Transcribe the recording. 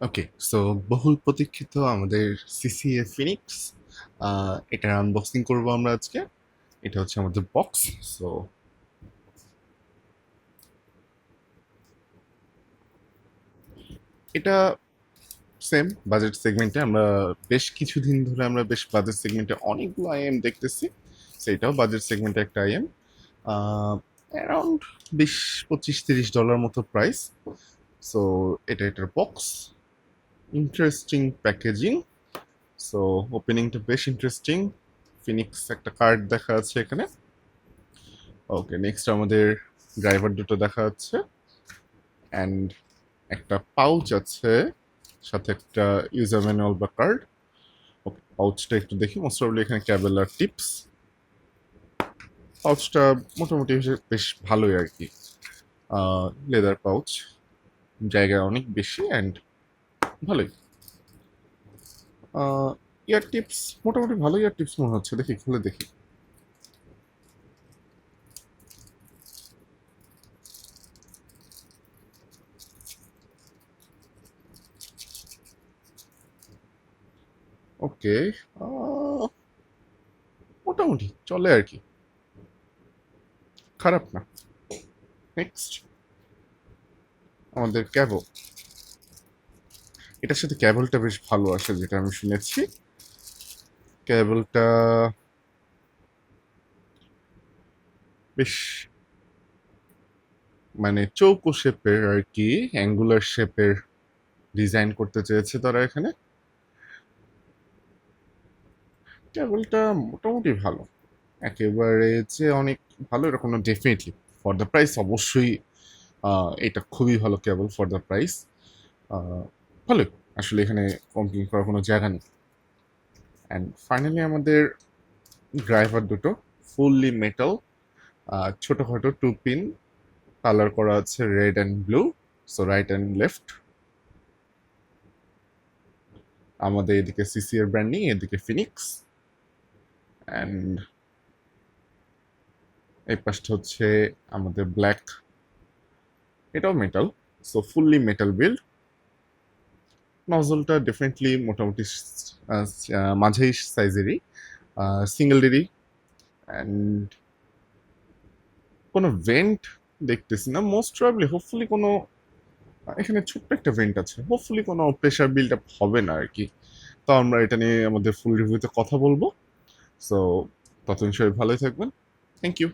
ওকে, so বহুল প্রতীক্ষিত আমাদের সিসিএ ফিনিক্স, এটার আনবক্সিং করব আমরা আজকে। এটা হচ্ছে আমাদের বক্স। সো এটা সেম বাজেট সেগমেন্টে আমরা বেশ কিছুদিন ধরে আমরা বেশ বাজেট সেগমেন্টে অনেকগুলো আইএম দেখতেছি। সো এটাও বাজেট সেগমেন্টে একটা আইএম, অ্যারাউন্ড 20, 25, 30 ডলার মতো প্রাইস। সো এটার বক্স, ইন্টারেস্টিং প্যাকেজিং। সো ওপেনিংটা বেশ ইন্টারেস্টিং। ফিনিক্স একটা কার্ড দেখা যাচ্ছে এখানে। ওকে, নেক্সট আমাদের ড্রাইভার দুটো দেখা যাচ্ছে, অ্যান্ড একটা পাউচ আছে, সাথে একটা ইউজার ম্যানুয়াল বা কার্ড। ওকে, পাউচটা একটু দেখি। মোস্ট প্রবলি এখানে ক্যাবেল আর টিপস। পাউচটা মোটামুটি বেশ ভালোই আর কি। লেদার পাউচ, জায়গা অনেক বেশি অ্যান্ড ভালোই। ইয়ার টিপস মোটামুটি ভালো, ইয়ার টিপস মনে হচ্ছে। দেখি, খুলে দেখি। ওকে, মোটামুটি চলে আর কি, খারাপ না। নেক্সট আমাদের ক্যাবল। এটার সাথে ক্যাবলটা বেশ ভালো আসে যেটা আমি শুনেছি। ক্যাবলটা বেশ মানে চৌকো শেপের আর কি, অ্যাঙ্গুলার শেপের ডিজাইন করতে চেয়েছে তারা এখানে। কেবলটা মোটামুটি ভালো, একেবারে যে অনেক ভালো এরকম না ডেফিনেটলি। ফর দ্য প্রাইস অবশ্যই এটা খুবই ভালো কেবল ফর দ্য প্রাইস। ভালো, আসলে এখানে কমপ্লেন করার কোনো জায়গা নেই। অ্যান্ড ফাইনালি আমাদের ড্রাইভার দুটো ফুললি মেটাল, ছোটোখাটো টু পিন, কালার করা আছে red and blue. So right and left. আমাদের এদিকে সিসিএর ব্র্যান্ডিং, এদিকে ফিনিক্স, অ্যান্ড এই পাশটা হচ্ছে আমাদের ব্ল্যাক, এটাও মেটাল। So fully metal build. নজলটা ডেফিনেটলি মোটামুটি মাঝারি সাইজেরই, সিঙ্গেলদেরই। অ্যান্ড কোনো ভেন্ট দেখতেছি না, মোস্ট প্রবাবলি হোপফুলি কোনো এখানে ছোট্ট একটা ভেন্ট আছে, হোপফুলি কোনো প্রেশার বিল্ড আপ হবে না আর কি। তো আমরা এটা নিয়ে আমাদের ফুল রিভিউতে কথা বলবো। সো ততদিন সবাই ভালোই থাকবেন। Thank you.